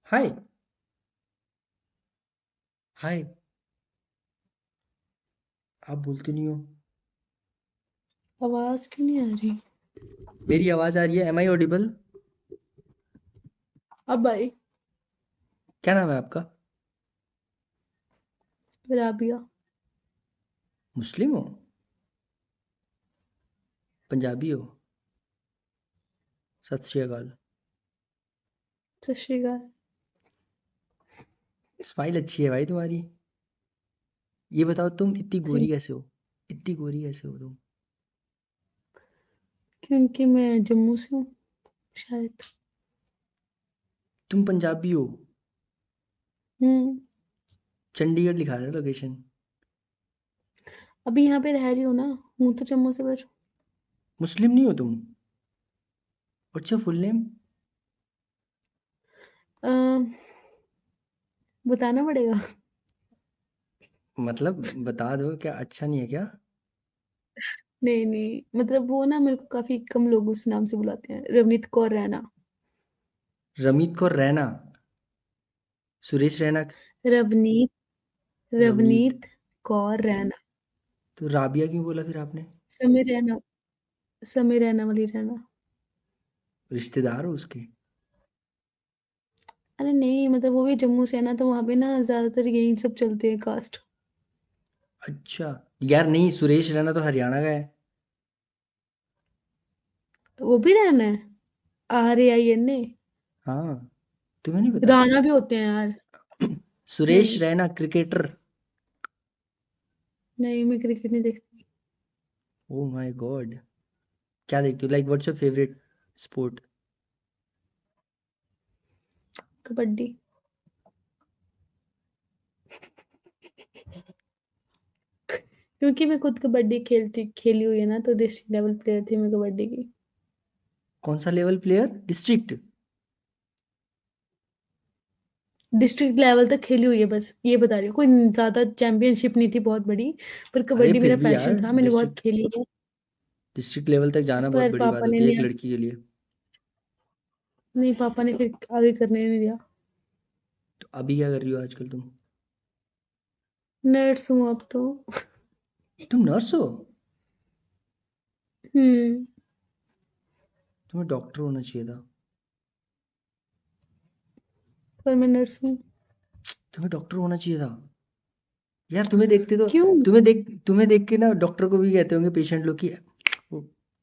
हाय। हाय। आप बोलते नहीं हो। आवाज क्यों नहीं आ रही? मेरी आवाज आ रही है? Am I audible? अब आई। क्या नाम है आपका? राबिया। मुस्लिम हो? पंजाबी हो? सत श्री अकाल। सत श्री अकाल। स्माइल अच्छी है भाई तुम्हारी। ये बताओ, तुम इतनी गोरी थैंक। कैसे हो? इतनी गोरी कैसे हो तुम? क्योंकि मैं जम्मू से हूँ शायद। तुम पंजाबी हो? हम्म। चंडीगढ़ लिखा है लोकेशन। अभी यहाँ पे रह रही हूँ ना। हूँ तो जम्मू से पर। मुस्लिम नहीं हो तुम? What's your full name? Um, बताना पड़ेगा। मतलब बता दो, क्या अच्छा नहीं है क्या? नहीं नहीं, मतलब वो ना मेरे को काफी कम लोग उस नाम से बुलाते हैं। रवनीत कौर रैना। रमीत कौर रैना? सुरेश रैना? रवनीत। रवनीत? रवनीत कौर रैना। तो राबिया क्यों बोला फिर आपने? समय रैना। समय रैना वाली रैना। रिश्तेदार हो उसके? अरे नहीं, मतलब वो भी जम्मू से है ना, तो वहाँ पे ना ज्यादातर यही सब चलते हैं कास्ट। अच्छा। यार नहीं, सुरेश रैना तो हरियाणा का है। वो भी रैना है। RAINA। हाँ। तुम्हें नहीं पता? राणा भी होते हैं यार। सुरेश नहीं। रैना क्रिकेटर। नहीं, मैं क्रिकेट नहीं देखती। Oh my God. क्या देखती हो? Like what's your favourite sport? Kabaddi. क्योंकि मैं खुद कबड्डी खेलती खेली हुई है ना, तो डिस्ट्रिक्ट लेवल प्लेयर थी मैं कबड्डी की। कौन सा level player? District? District level तक खेली हुई है, बस ये बता रही हूँ। कोई ज्यादा चैंपियनशिप नहीं थी बहुत बड़ी। पर अरे कबड्डी फिर मेरा भी यार, पैशन था, मैंने बहुत डिस्ट्रिक्ट खेली है। डिस्ट्रिक्ट लेवल तक जाना बहुत पर बड़ी बात पापा ने होती है एक नहीं। लड़की के लिए। नहीं, पापा ने फिर आगे करने नहीं दिया। तो अभी क्या कर रही हो आजकल तुम? नर्स हूँ अब तो। तुम नर्स हो? हम्म। तुम्हें डॉक्टर होना चाहिए था। पर मैं नर्स हूँ। तुम्हें डॉक्टर होना चाहिए था। यार तुम्हें देखते तो, क्यों? तुम्हें देख के ना डॉक्टर को भी कहते होंगे पेशेंट लोग कि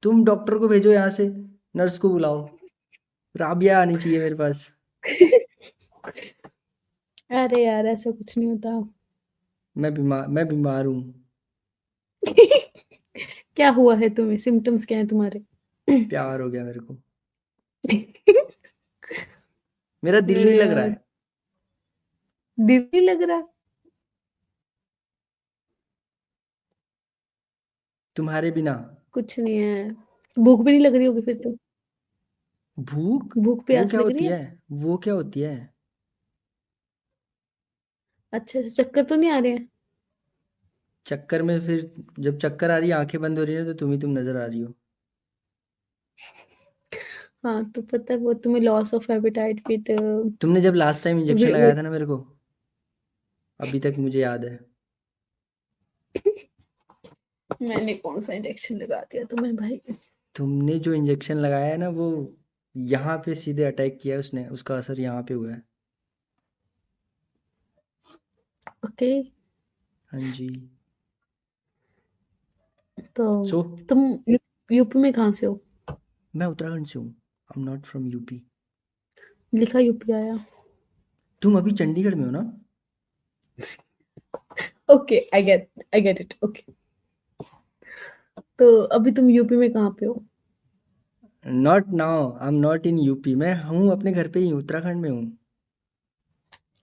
तुम डॉक्टर को भेजो यहाँ से, नर्स को बुलाओ। राबिया आनी चाहिए मेरे पास। अरे यार, ऐसा कुछ नहीं होता। मैं बीमार हूँ। क्या हुआ है तुम्हें? सिम्टम्स क्या है तुम्हारे? प्यार हो गया मेरे को। मेरा दिल नहीं अरे लग रहा यार, है दिल नहीं लग रहा। तुम्हारे बिना। कुछ नहीं है। भूख भी नहीं लग रही होगी फिर तो। भूख? भूख वो प्यास क्या लग रही होती है। है? वो क्या होती है? अच्छा अच्छा, चक्कर तो नहीं आ रहे हैं? चक्कर में फिर, जब चक्कर आ रही है आंखें बंद हो रही है तो तुम नजर आ रही हो। हाँ, तो पता है वो तुम्हें लॉस ऑफ एपेटाइट विद। तुमने जब लास्ट टाइम इंजेक्शन लगाया था ना मेरे को, अभी तक मुझे याद है। मैंने कौन सा इंजेक्शन लगा दिया तुम्हें भाई? तुमने जो इंजेक्शन लगाया है ना, वो यहाँ पे सीधे अटैक किया है उसने, उसका असर यहाँ पे हुआ है। ओके। हाँ जी। तो सो तुम यूपी में कहाँ से हो? मैं उत्तराखंड से हूँ। I am not from UP. लिखा यूपी आया। तुम अभी चंडीगढ़ में हो ना? Okay, I get it. Okay. तो अभी तुम यूपी में कहाँ पे हो? Not now, I am not in UP. मैं हूँ अपने घर पे ही, उत्तराखंड में हूँ।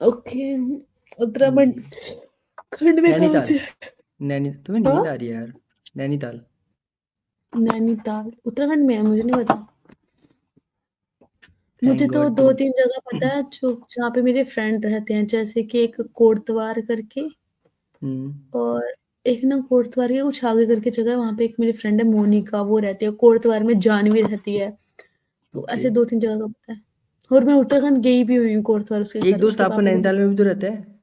ओके। हाँ उत्तराखंड। जी। खंड में कहाँ नैनीताल। से? तुम्हें हाँ। नींद आ रही है यार? नैनीताल। नैनीताल उत्तराखंड में है, मुझे नहीं पता। मुझे थैंक तो गॉड दो तुम। तीन जगह पता है जो जहाँ पे मेरे फ्रेंड रहते हैं, जैसे कि एक कोटद्वार करके। हम्म। और एक ना कोटद्वार के कुछ आगे करके जगह है, वहां पे एक मेरी फ्रेंड है मोनिका, वो रहती है कोटद्वार में। जानवी रहती है। तो ओके। ऐसे दो तीन जगह का पता है। और मैं उत्तराखंड गई भी हुई हूँ कोर्स उसके एक घर, दोस्त उसके आपका पापा के। नैनीताल में भी तो रहता है।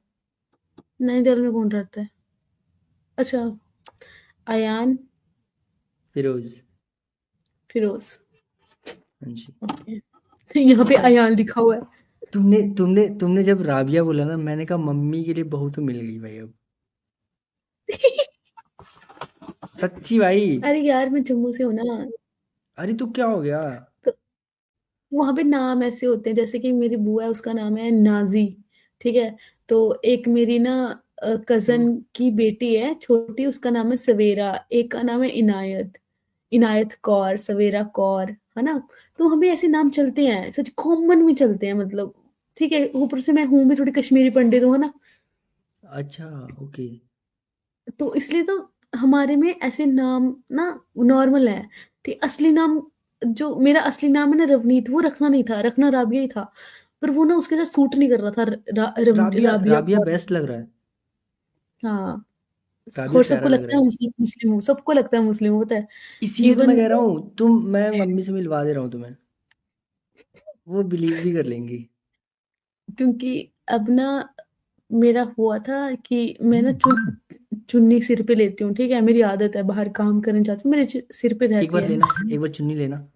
नैनीताल में कौन रहता है? अच्छा, अयान फिरोज। फिरोज। हाँ जी। ओके, यहाँ पे यार अयान लिखा हुआ है। तुमने तुमने तुमने जब राबिया बोला ना, मैंने कहा मम्मी के लिए बहू तो मिल गई भाई अब। सच्ची भाई। अरे यार मैं जम्मू से हूँ ना, अरे तो क्या हो गया? तो वहां पे नाम ऐसे होते हैं, जैसे कि मेरी बुआ है उसका नाम है नाजी, ठीक है। तो एक मेरी ना कजन हम्म। की बेटी है छोटी, उसका नाम है सवेरा, एक का नाम है इनायत, इनायत कौर, सवेरा कौर, है ना। तो हमें ऐसे नाम चलते हैं, सच कॉमन में चलते हैं मतलब। ठीक है, ऊपर से मैं हूँ भी थोड़ी कश्मीरी पंडित हूँ, है ना। अच्छा। ओके। तो इसलिए तो हमारे में ऐसे नाम ना नॉर्मल है। ठीक, असली नाम, जो मेरा असली नाम है ना रवनीत, वो रखना नहीं था, रखना राबिया ही था। पर वो ना उसके साथ सूट नहीं कर रहा था, राबिया राबिया राबिया कौर। बेस्ट लग रहा है। हाँ। राबिया और प्यारा सबको लग लगता रहा है है। मुस्लिम, मुस्लिम हूँ, सबको लगता है मुस्लिम होता है। इसीलिए तो मैं इवन कह रहा हूँ, मैं मम्मी से मिलवा दे रहा हूँ तुम्हें। वो बिलीव भी कर लेंगी। क्योंकि अब ना मेरा हुआ था कि मैं ना चुन्नी सिर पे लेती हूँ, ठीक है, मेरी आदत है, बाहर काम करने जाती हूँ, मेरे सिर पे एक रहती बार है। लेना, एक बार चुन्नी लेना।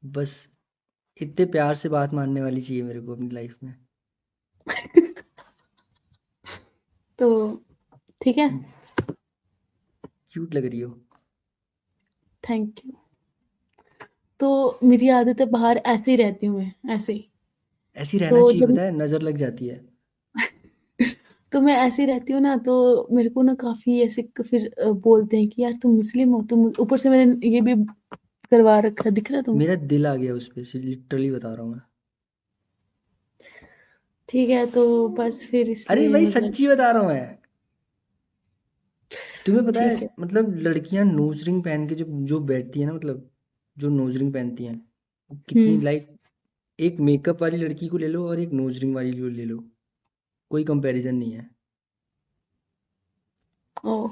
बस इतने प्यार से बात मानने वाली चाहिए मेरे को अपनी लाइफ में। तो ठीक है, क्यूट लग रही हो। Thank you. तो मेरी आदत है बाहर ऐसे ही रहती हूँ मैं, ऐसे ही। ऐसी रहना तो चाहिए, जब पता है नजर लग जाती है। तो मैं ऐसे ही रहती हूँ ना, तो मेरे को ना काफी ऐसे फिर बोलते हैं कि यार तुम मुस्लिम हो, तुम ऊपर से मैंने ये भी करवा रखा है, दिख रहा है मेरा तुमको? दिल आ गया उस पे से, लिटरली बता रहा हूँ मैं। ठीक है, तो बस फिर अरे इसलिए भाई मतलब। सच्ची बता रहा हूँ मैं। तुम्हें पता है, ठीक है। मतलब लड़कियां नोज रिंग पहन के जो जो बैठती है ना, मतलब जो नोज रिंग पहनती हैं, वो कितनी हम्म। लाइक, एक मेकअप वाली लड़की को ले लो और एक नोज रिंग वाली को ले लो, कोई कंपैरिजन नहीं है। ओ,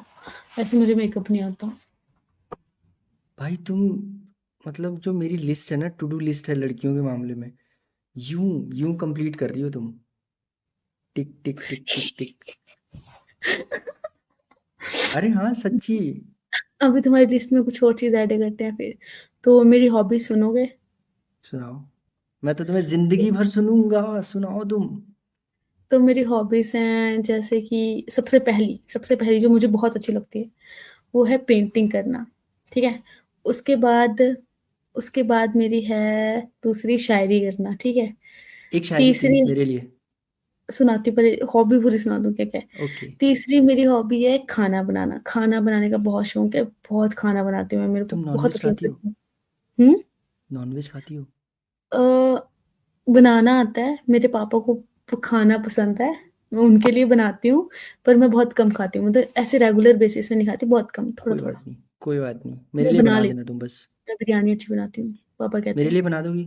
ऐसे मुझे मेकअप नहीं आता। भाई तुम, मतलब जो मेरी लिस्ट है ना, टू डू लिस्ट है लड़कियों के मामले में, यूं यूं कंप्लीट कर रही हो तुम। टिक टिक टिक टिक टिक। अरे हाँ सच्ची। अभी तुम्हारी लिस्ट में कुछ और चीज ऐड करते हैं फिर। तो मेरी हॉबी सुनोगे? सुनाओ। मैं तो तुम्हें जिंदगी भर सुनूंगा, सुनाओ तुम। तो मेरी हॉबीज हैं, जैसे कि सबसे पहली जो मुझे बहुत अच्छी लगती है वो है पेंटिंग करना, ठीक है। उसके बाद उसके बाद मेरी है दूसरी शायरी करना, ठीक है। एक शायरी तीसरी, प्लीज मेरे लिए। सुनाती हूँ, पहले हॉबी पूरी सुना दूँ क्या क्या है। ओके। तीसरी मेरी हॉबी है खाना बनाना, खाना बनाने का बहुत शौक है, बहुत खाना बनाती हूँ मैं, मेरे को तुम बहुत नॉनवेज अच्छा खाती लगता हो? है। हम्म। नॉनवेज खाती हो? अ, बनाना आता है, मेरे पापा को खाना पसंद है, मैं उनके लिए बनाती हूँ। पर मैं बहुत कम खाती हूँ, मतलब ऐसे रेगुलर बेसिस में नहीं खाती, बहुत कम, थोड़ा कोई थोड़ा। बात नहीं, कोई बात नहीं, मेरे मैं लिए बना बना लेती देना तुम बस। हूँ, मैं बिरयानी अच्छी बनाती हूँ, पापा कहते मेरे हैं। लिए बना दोगी?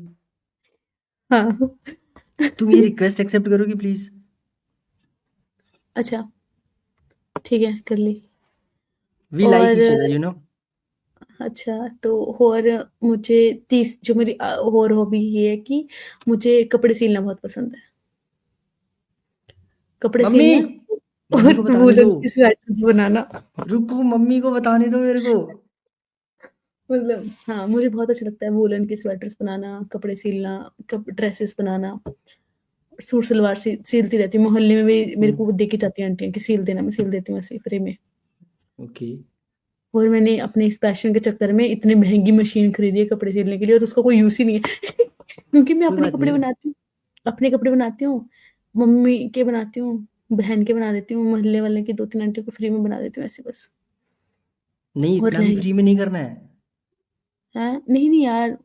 हाँ। तुम ये रिक्वेस्ट एक्सेप्ट करोगी प्लीज? अच्छा, ठीक है, कर ली। वी लाइक और ईच अदर, यू नो। अच्छा, तो और मुझे जो मेरी और हॉबी ये है कि मुझे कपड़े सिलना बहुत पसंद है, कपड़े मम्मी, सिलना मम्मी और को बताने दो। वूलन की स्वेटर्स बनाना। रुको, मम्मी को बताने दो मेरे को। मतलब हाँ, मुझे बहुत अच्छा लगता है वूलन की स्वेटर्स बनाना, कपड़े सिलना, ड्रेसेस बनाना, सूट सलवार सिलती रहती हूँ, मोहल्ले में भी मेरे को देके जाती है आंटियां कि सिल देना, मैं सिल देती हूँ ऐसे फ्री में। ओके। और मैंने अपने इस पैशन के चक्कर में इतनी महंगी मशीन खरीदी है कपड़े सिलने के लिए, और उसका कोई यूज ही नहीं है। क्योंकि मैं कोई अपने बात कपड़े नहीं। बनाती हूँ, अपने कपड़े बनाती हूँ, मम्मी के बनाती हूँ, बहन के बना देती हूँ, मोहल्ले वाले के दो तीन आंटियों को फ्री में बना देती हूँ ऐसे बस। नहीं, और इतना भी लहंगे फ्री में नहीं करना है। है, नहीं नहीं यार,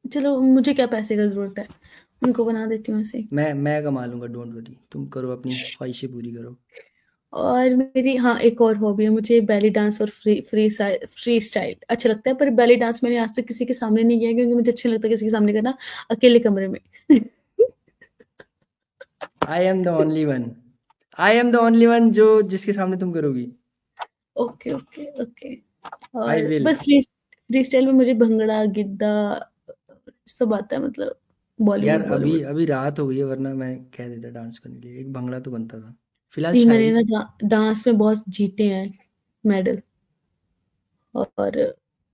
चलो मुझे क्या पैसे का जरूरत है, उनको बना देती हूँ ऐसे ही। मैं कमा लूंगा, डोंट वरी, तुम करो अपनी ख्वाहिशें पूरी करो। और मेरी हाँ, एक और हॉबी है, मुझे बेली डांस और फ्री स्टाइल अच्छा लगता है, पर बेली डांस मैंने आज तक किसी के सामने नहीं किया क्योंकि मुझे अच्छा नहीं लगता किसी के सामने करना, अकेले कमरे में। I am the only one. I am the only one जो जिसके सामने तुम करोगी। Okay, okay, okay. आई और विल। पर फ्री स्टाइल में मुझे भंगड़ा, गिद्दा सब आता है, मतलब यार बॉलीवुड अभी बॉलीवुड। अभी रात हो गई है, वरना मैं कह देता डांस करने के लिए, एक भंगड़ा तो बनता था। फिलहाल नहीं, मैंने शायरी। ना डांस में बहुत जीते हैं मेडल, और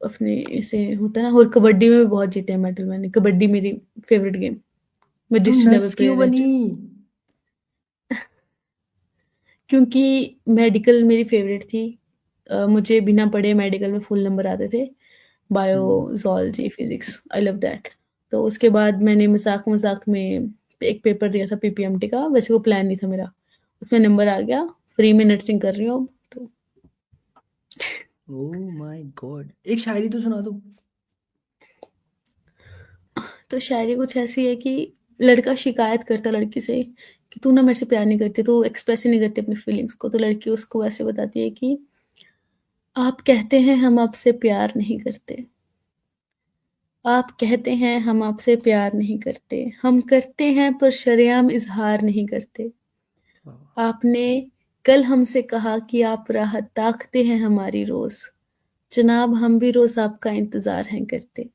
अपने ऐसे होता है ना, और कबड्डी में भी बहुत जीते हैं मेडल मैंने, कबड्डी मेरी फेवरेट गेम, मैं तुम डिस्ट्रिक्ट लेवल नर्स क्यों प्लेयर रह बनी? चुकी। क्योंकि मेडिकल मेरी फेवरेट थी, मुझे बिना पढ़े मेडिकल में फुल नंबर आते थे, bio, hmm. Zoology, physics, I love that. तो उसके बाद मैंने मज़ाक-मज़ाक में एक पेपर दिया था पीपीएमटी का, वैसे वो प्लान नहीं था मेरा, उसमें नंबर आ गया, फ्री में नर्सिंग कर रही हूँ अब तो। ओह माय गॉड, एक शायरी तो सुना दो। तो शायरी कुछ ऐसी है कि लड़का शिकायत करता लड़की से कि तू ना मेरे से प्यार नहीं करती, तू एक्सप्रेस ही नहीं करती अपनी फीलिंग्स को, तो लड़की उसको वैसे बताती है कि आप कहते हैं हम आपसे प्यार नहीं करते, आप कहते हैं हम आपसे प्यार नहीं करते, हम करते हैं पर शरेआम इजहार नहीं करते। वाह। आपने कल हमसे कहा कि आप राह ताकते हैं हमारी रोज, जनाब हम भी रोज आपका इंतजार हैं करते।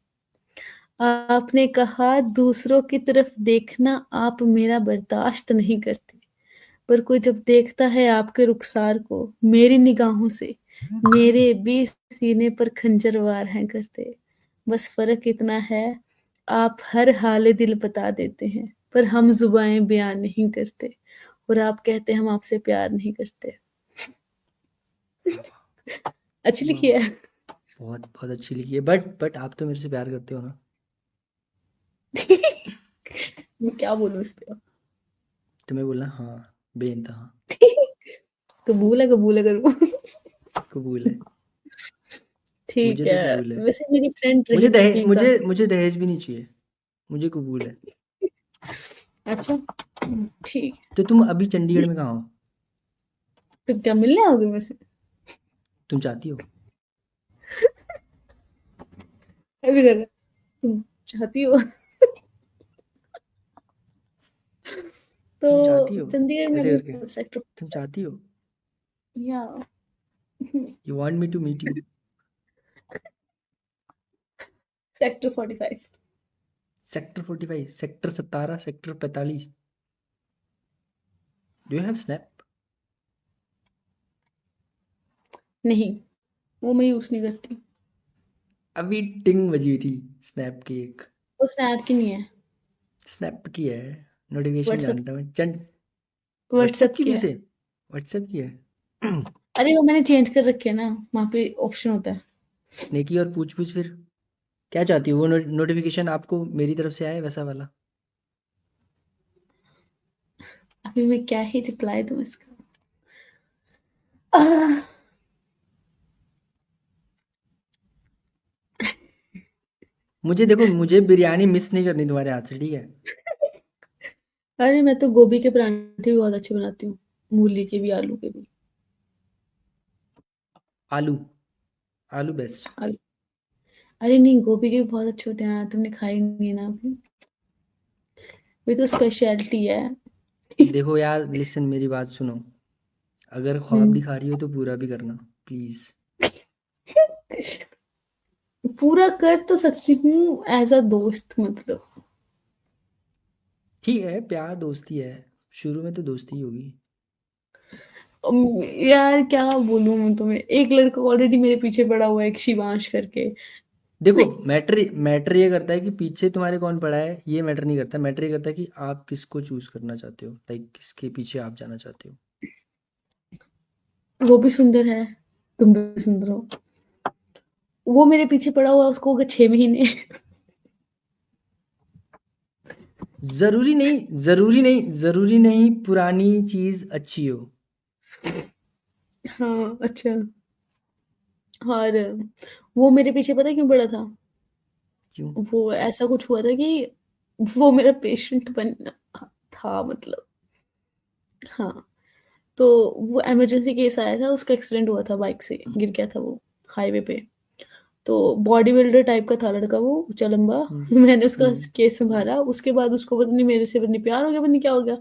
आपने कहा दूसरों की तरफ देखना आप मेरा बर्दाश्त नहीं करते, पर कोई जब देखता है आपके रुखसार को मेरी निगाहों से, मेरे भी सीने पर खंजर वार हैं करते। बस फर्क इतना है, आप हर हाल दिल बता देते हैं, पर हम जुबाएं बयान नहीं करते, और आप कहते हैं हम आपसे प्यार नहीं करते। वाह अच्छी वाह लिखी वाह। है। बहुत बहुत अच्छी लिखी है, बट आप तो मेरे से प्यार करते हो ना? मैं क्या बोलूं इस पे अब? तुम्हें बोलना हाँ, बेइंतहा। कबूल है करूँ। कबूल है। मुझे ठीक तो है, कबूल है। वैसे मेरी फ्रेंड रह मुझे चुकी दहेज है मुझे काफी। मुझे दहेज भी नहीं चाहिए। मुझे कबूल है। अच्छा, ठीक तो तुम अभी है। चंडीगढ़ में कहाँ हो? तो क्या मिलने आओगे मेरे से? तुम चाहती हो? ऐसे कर रहा है, तुम चाहती हो? तुम चाहती तो हो? चंडीगढ़ में ऐसे करके अभी सेक्टर, तुम चाहती हो? या you want me to meet you? Sector 45। Sector 45, sector 17, sector 45। Do you have snap? नहीं, वो मैं यूज नहीं करती। अभी टिंग बजी थी स्नैप की एक। वो स्नैप की नहीं है, स्नैप की है। नोटिफिकेशन व्हाट्सएप, जानता मैं चंड। व्हाट्सएप व्हाट्सएप की की भी है। से? व्हाट्सएप की है। अरे वो मैंने चेंज कर रखी है ना, वहाँ पे ऑप्शन होता है। नेकी और पूछ पूछ फिर क्या चाहती हो? वो नोटिफिकेशन आपको मेरी तरफ से आए वैसा वाला? अभी मैं क्या ही रिप्लाई दूँ इसका। आह, मुझे देखो, मुझे बिरयानी मिस नहीं करनी तुम्हारे हाथ से, ठीक है? अरे मैं तो गोभी के परांठे भी बहुत अच्छे बनाती हूँ, मूली के भी, आलू के भी। आलू। आलू बेस्ट। आलू, अरे नहीं, गोभी के भी बहुत अच्छे होते हैं, तुमने खाई नहीं है ना अभी, ये तो स्पेशलिटी है। देखो यार, लिसन मेरी बात सुनो। अगर ख्वाब हम्म। दिखा रही हो तो पूरा भी करना, प्लीज। पूरा कर तो सकती हूँ एज अ दोस्त, मतलब। ठीक है, प्यार दोस्ती है। शुरू में तो दोस्ती ही होगी। यार क्या बोलूं मैं तुम्हें, एक लड़का ऑलरेडी मेरे पीछे पड़ा हुआ है, एक शिवांश करके। देखो, मैटर मैटर ये करता है कि पीछे तुम्हारे कौन पड़ा है, ये मैटर नहीं करता। मैटर ये करता है कि आप किसको चूज करना चाहते हो, लाइक किसके पीछे आप जाना चाहते हो। वो भी सुंदर है, तुम भी सुंदर हो। वो मेरे पीछे पड़ा हुआ है, उसको हो गए 6 महीने। जरूरी नहीं, जरूरी नहीं, जरूरी नहीं पुरानी चीज अच्छी हो। हाँ, अच्छा। और वो मेरे पीछे पता है क्यों पड़ा था? क्यों? वो ऐसा कुछ हुआ था कि वो मेरा पेशेंट बन था, मतलब। हाँ, तो वो इमरजेंसी केस आया था, उसका एक्सीडेंट हुआ था, बाइक से गिर गया था वो हाईवे पे। तो बॉडी बिल्डर टाइप का था लड़का वो, ऊँचा लंबा। हम्म मैंने उसका हम्म केस सँभाला, उसके बाद उसको पता नहीं मेरे से पता नहीं प्यार हो गया, पता नहीं क्या हो गया।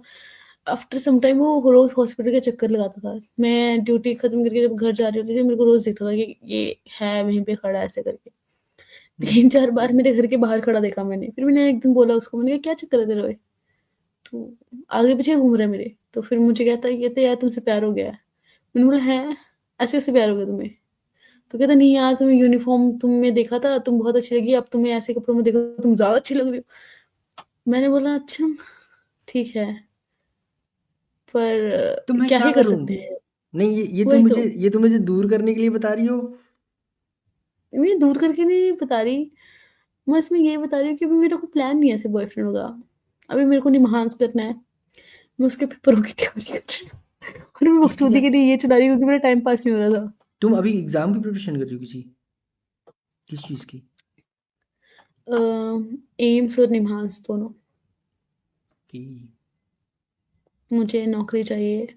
आफ्टर सम टाइम वो रोज़ हॉस्पिटल के चक्कर लगाता था। मैं ड्यूटी खत्म करके जब घर जा रही होती थी, मेरे को रोज़ दिखता था कि ये है वहीं पे खड़ा है ऐसे करके। हम्म 3-4 बार मेरे घर के बाहर खड़ा देखा मैंने। फिर मैंने एक दिन बोला उसको, मैंने कहा क्या चक्कर है तेरा भाई? तो आगे पीछे घूम रहा है मेरे। तो फिर मुझे कहता है, कहते यार तुमसे प्यार हो गया है। मैंने बोला हैं? ऐसे कैसे प्यार हो गया तुम्हें? तो कहता नहीं यार, तुम्हें यूनिफ़ॉर्म तुम में देखा था, तुम बहुत अच्छी लगी, अब तुम्हें ऐसे कपड़ों में देखा तुम ज़्यादा अच्छी लग रही हो। मैंने बोला अच्छा, ठीक है, तो पर मैं क्या क्या ही कर करूं? सकते हैं? नहीं, वही तो। ये तुम मुझे दूर करने के लिए बता रही हो? मैं दूर करके नहीं बता रही, मैं इसमें ये बता रही हूँ कि अभी मेरे को प्लान नहीं है ऐसे बॉयफ्रेंड का। अभी मेरे को निमहांस करना है, मैं उसके पेपरों की तैयारी कर रही हूँ। और मैं किसकी बकचोदी क्या? के लिए ये चला रही हूँ क्योंकि मेरा टाइम पास नहीं हो रहा था। तुम अभी एग्जाम की प्रिपरेशन कर रही हो किस चीज की? एम्स और निमहांस दोनों। कि मुझे नौकरी चाहिए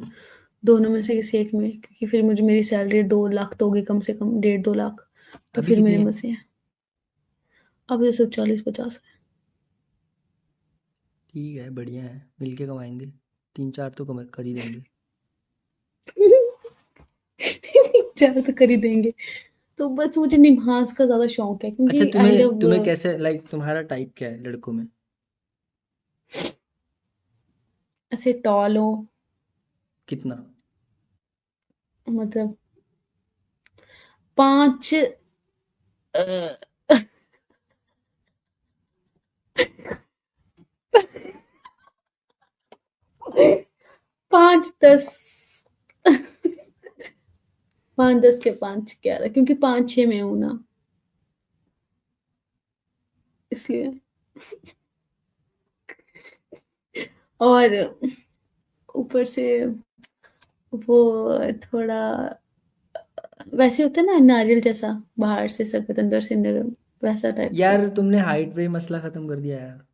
दोनों में से किसी एक में, क्योंकि फिर मुझे मेरी सैलरी 2 लाख तो होगी कम से कम, 1.5-2 लाख। तो अभी फिर कितनी मेरे है? मजे हैं। अब ये सब 40-50 ठीक है, बढ़िया है, मिलके कमाएंगे। 3-4 तो कमा कर ही देंगे। ज़्यादा तो कर ही देंगे। तो बस मुझे निमहांस का ज़्यादा शौक है अच्छा, क्योंकि आई तुम्हें लव। तुम्हें कैसे, लाइक तुम्हारा टाइप क्या है लड़कों में? ऐसे टॉल हो, कितना? मतलब 5 5-10, 5-10 के 5-11, क्योंकि 5-6 में हूँ ना, इसलिए। और ऊपर से वो थोड़ा वैसे होता है ना, नारियल जैसा, बाहर से सख्त अंदर से नरम, वैसा टाइप का। यार तुमने हाइट पे ही मसला खत्म कर दिया यार।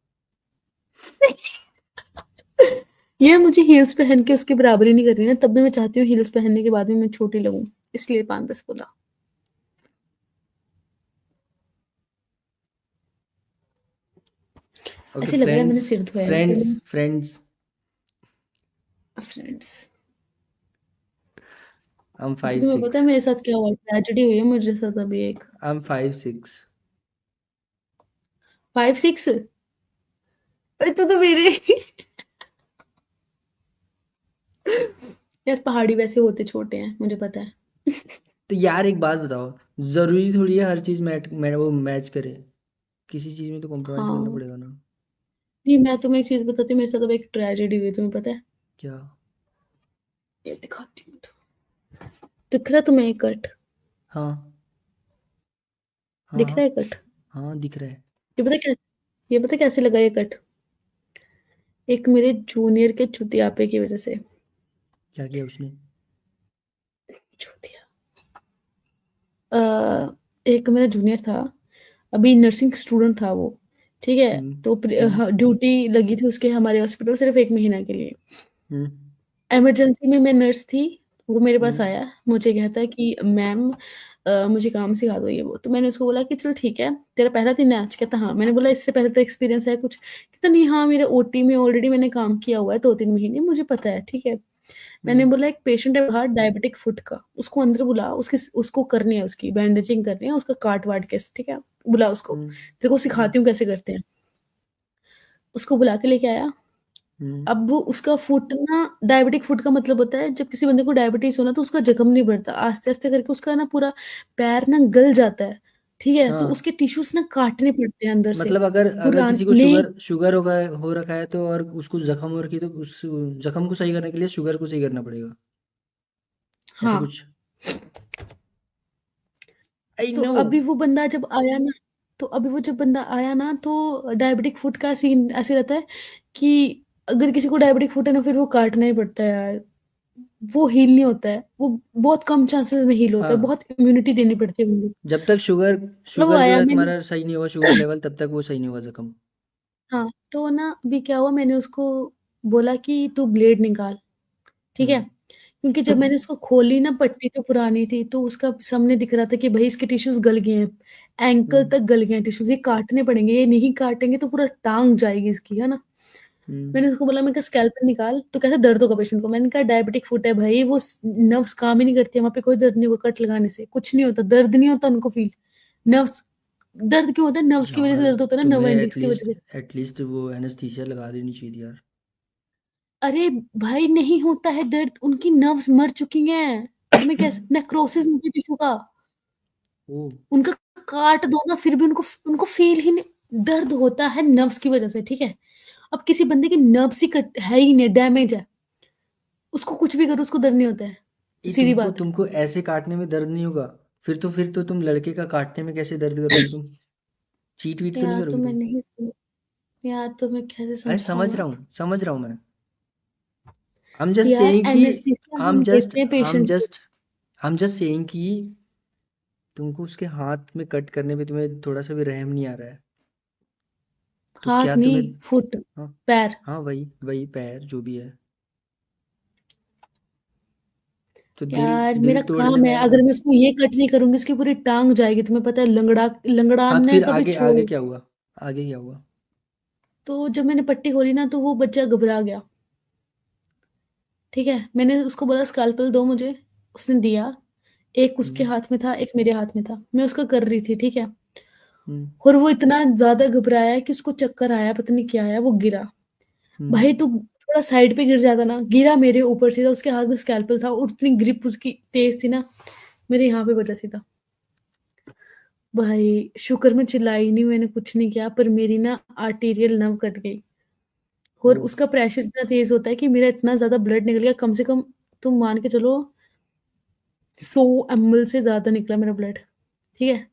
ये मुझे हील्स पहन के उसकी बराबरी नहीं करनी ना, तब भी मैं चाहती हूँ हील्स पहनने के बाद भी मैं छोटी लगूं, इसलिए 5-10 बोला। ओके ऐसे लग रहा है मैंने फ्रेंड्स, सिर धोया है friends friends friends. I am अभी फाइव तुम्हें पता है सिक्स मेरे साथ क्या हुआ, ट्रेजेडी हुई है मेरे साथ अभी एक। I am 5'6". 5-6? अरे तो मेरे यार पहाड़ी वैसे होते छोटे हैं, मुझे पता है। तो यार एक बात बताओ, जरूरी थोड़ी है हर चीज वो मैच करे। किसी चीज में तो कॉम्प्रोमाइज करना हाँ, पड़ेगा ना। नहीं मैं तुम्हें एक चीज बताती हूँ, मेरे साथ अब एक ट्रेजेडी हुई, तुम्हें पता है? क्या? ये दिखाती हूँ, दिख रहा है तुम्हें ये कट? हाँ हाँ दिख हाँ रहा है कट? हाँ, दिख रहा है। ये पता क्या, ये पता कैसे लगा ये कट? एक मेरे जूनियर के चुतियापे की वजह से। क्या किया उसने? चूतिया। अ, एक मेरा जूनियर था, अभी नर्सिंग स्टूडेंट था वो, ठीक है? हम्म तो हम्म ड्यूटी लगी थी उसके हमारे हॉस्पिटल सिर्फ 1 महीना के लिए। हम्म इमरजेंसी में मैं नर्स थी, वो मेरे पास हम्म आया, मुझे कहता है कि मैम मुझे काम सिखा दो ये वो। तो मैंने उसको बोला कि चल ठीक है, तेरा पहला दिन है आज? कहता हाँ। मैंने बोला इससे पहले तो एक्सपीरियंस है कुछ? कहता नहीं, हाँ मेरे ओटी में ऑलरेडी मैंने काम किया हुआ है 2-3 महीने, मुझे पता है, ठीक है। मैंने हम्म बोला एक पेशेंट है बाहर डायबिटिक फुट का, उसको अंदर बुला, उसकी उसको करनी है, उसकी बैंडेजिंग करनी है, उसका काट वाट के, ठीक है? बुला उसको, हम्म तेरे को हम्म सिखाती हूँ कैसे करते हैं। उसको बुला के लेके आया। हम्म अब वो उसका फुट ना, डायबिटिक फुट का मतलब होता है जब किसी बंदे को डायबिटीज हो ना तो उसका जख्म नहीं बढ़ता, आस्ते आस्ते करके उसका ना पूरा पैर ना गल जाता है, ठीक है? तो हाँ, उसके टिश्यूज ना काटने पड़ते हैं अंदर से, मतलब अगर अगर किसी को पुराने। शुगर शुगर हो रखा है तो, और उसको जख्म हो रखी है, तो उस जख्म को सही करने के लिए शुगर को सही करना पड़ेगा, ऐसे हाँ, कुछ। आई तो नो। अभी वो बंदा जब आया ना, तो अभी वो जब बंदा आया ना, तो डायबिटिक फुट का सीन ऐसे रहता है कि अगर किसी को डायबिटिक फुट है ना, फिर वो काटना ही पड़ता है यार, वो हील नहीं होता है, वो बहुत कम चांसेस में हील होता है, हाँ, बहुत इम्यूनिटी देनी पड़ती है बंदे को। जब तक शुगर मतलब वो शुगर जो आया, है मैंने, तुम्हारा सही नहीं होगा, शुगर लेवल, तब तक वो सही नहीं होगा जख्म। हाँ, तो ना अभी क्या हुआ, मैंने उसको बोला कि तू ब्लेड निकाल, ठीक हम्म है? क्योंकि जब मैंने उसको खोली ना, पट्टी जो पुरानी थी, तो उसका सामने दिख रहा था कि भाई इसके टिश्यूज गल गए हैं, एंकल तक गल गए हैं टिश्यूज, ये काटने पड़ेंगे, ये नहीं काटेंगे तो पूरा टांग जाएगी इसकी, है ना। मैंने उसको बोला, मैं कहा स्कैल्पेल निकाल, तो कहता दर्द होगा पेशेंट को। मैंने कहा डायबिटिक फुट है भाई, वो नर्व्स काम ही नहीं करती, वहां पे कोई दर्द नहीं होगा, कट लगाने से कुछ नहीं होता, दर्द नहीं होता उनको फील। नर्व्स दर्द क्यों होता है? नर्व्स की वजह से यार दर्द होता है ना, नर्व तुम्हें एंडिंग्स की वजह से। एटलीस्ट वो एनेस्थीसिया लगा देनी चाहिए थी यार। अरे भाई नहीं होता है दर्द, उनकी नर्व्स मर चुकी हैं। तुम्हें कैसे, नेक्रोसिस उनकी टिश्यू का, ओ उनका काट दो ना, फिर भी उनको उनको फील ही नहीं, दर्द होता है नर्व्स की वजह से, ठीक है। अब किसी बंदे की नर्व्स ही कट है ही नहीं, डैमेज है, उसको कुछ भी करो उसको दर्द नहीं होता है, ये सीधी तुमको बात है। तुमको ऐसे काटने में दर्द नहीं होगा, फिर तो तुम लड़के का काटने में कैसे दर्द करोगे तुम? चीट वीट तो नहीं यार तो करोगी मैं तुम? नहीं समझ, यार तो मैं कैसे अरे समझाऊं आप। समझ रहा हूँ मैं। I'm just यार saying कि एनेस्थीसिया I'm हम just देते हैं I'm पेशेंट को। just I'm just saying कि तुमको उसके हाथ में कट करने पे तुम्हें थोड़ा सा भी रहम नहीं आ रहा है, तो क्या हाथ तुम्हें? नहीं, फुट, हाँ, पैर। हाँ, वही वही पैर जो भी है, तो दिल यार दिल मेरा तोड़ने काम में है, आया अगर ना। मैं उसको ये कट नहीं करूंगी इसकी पूरी टांग जाएगी, तुम्हें पता है, हाँ, तो लंगड़ाना है फिर कभी आगे छोड़। आगे क्या हुआ? आगे क्या हुआ? तो जब मैंने पट्टी खोली ना, तो वो बच्चा घबरा गया, ठीक है। मैंने उसको बोला स्कालपेल दो मुझे, उसने दिया। एक उसके हम्म, हाथ में था, एक मेरे हाथ में था, मैं उसका कर रही थी, ठीक है। हम्म, और वो इतना ज्यादा घबराया कि उसको चक्कर आया, पता नहीं क्या आया, वो गिरा। हम्म, भाई तू थोड़ा साइड पे गिर जाता ना, गिरा मेरे ऊपर सीधा, उसके हाथ में स्कैल्पल था और उतनी ग्रिप उसकी तेज थी ना, मेरे यहाँ पे बचा सीधा। भाई शुक्र मैं चिल्लाई नहीं, मैंने कुछ नहीं किया, पर मेरी ना आर्टीरियल नर्व कट गई। और ओ उसका प्रेशर इतना तेज होता है कि मेरा इतना ज्यादा ब्लड निकल गया, कम से कम तुम मान के चलो 100 ml से ज्यादा निकला मेरा ब्लड, ठीक है।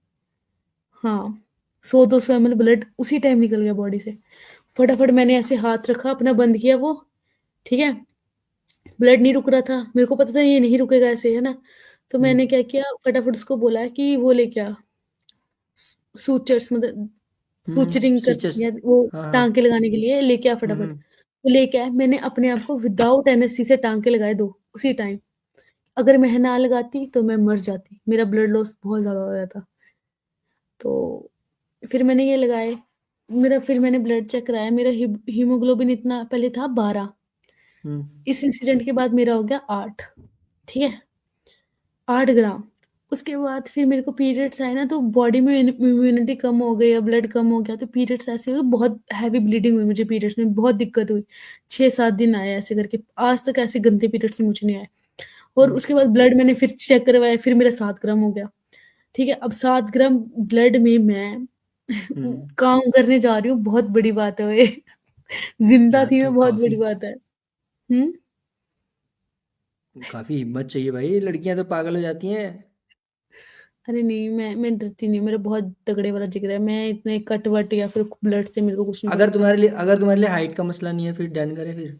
हाँ, 100-200 ml ब्लड उसी टाइम निकल गया बॉडी से। फटाफट मैंने ऐसे हाथ रखा, अपना बंद किया वो, ठीक है। ब्लड नहीं रुक रहा था, मेरे को पता था ये नहीं रुकेगा ऐसे, है ना। तो हम्म, मैंने क्या किया, फटाफट उसको बोला कि वो लेके आ, सूचर्स, मतलब सूचरिंग कर, स्टिचेस। या वो हाँ, हाँ। टांके लगाने के लिए लेके आ फटाफट। हम्म, वो लेके आए, मैंने अपने आप को विदाउट एनेस्थीसिया टांके लगाए दो उसी टाइम। अगर मैं ना लगाती तो मैं मर जाती, मेरा ब्लड लॉस बहुत ज्यादा हो जाता। तो फिर मैंने ये लगाए, फिर मैंने ब्लड चेक कराया, मेरा हीमोग्लोबिन इतना पहले था 12, हम्म, इस इंसिडेंट के बाद मेरा हो गया 8, ठीक है, 8 ग्राम। उसके बाद फिर मेरे को पीरियड्स आए ना, तो बॉडी में इम्यूनिटी कम हो गई, ब्लड कम हो गया, तो पीरियड्स ऐसे हुए, बहुत हैवी ब्लीडिंग हुई मुझे, पीरियड्स में बहुत दिक्कत हुई। 6-7 दिन आए ऐसे करके, आज तक ऐसे गंदे पीरियड्स मुझे नहीं आए। और हम्म, उसके बाद ब्लड मैंने फिर चेक करवाया, फिर मेरा 7 ग्राम हो गया, ठीक है। अब 7 ग्राम ब्लड में मैं हम्म। काम करने जा रही हूँ, बहुत बड़ी बात है वो ये। जिंदा यार थी तो मैं, बहुत काफी बड़ी बात है। हम्म। काफी हिम्मत चाहिए भाई, लड़कियां तो पागल हो जाती हैं। अरे नहीं, मैं डरती नहीं हूँ, मेरा बहुत तगड़े वाला जिगर है, मैं इतने कट वट या फिर ब्लड से मेरे को कुछ नहीं अगर पता। तुम्हारे लिए अगर तुम्हारे लिए हाइट का मसला नहीं है, फिर डन करे फिर।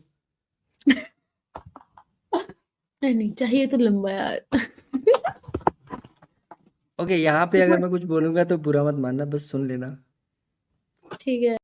नहीं नहीं, चाहिए तो लंबा यार। ओके, यहाँ पे अगर मैं कुछ बोलूंगा तो बुरा मत मानना, बस सुन लेना। ठीक है।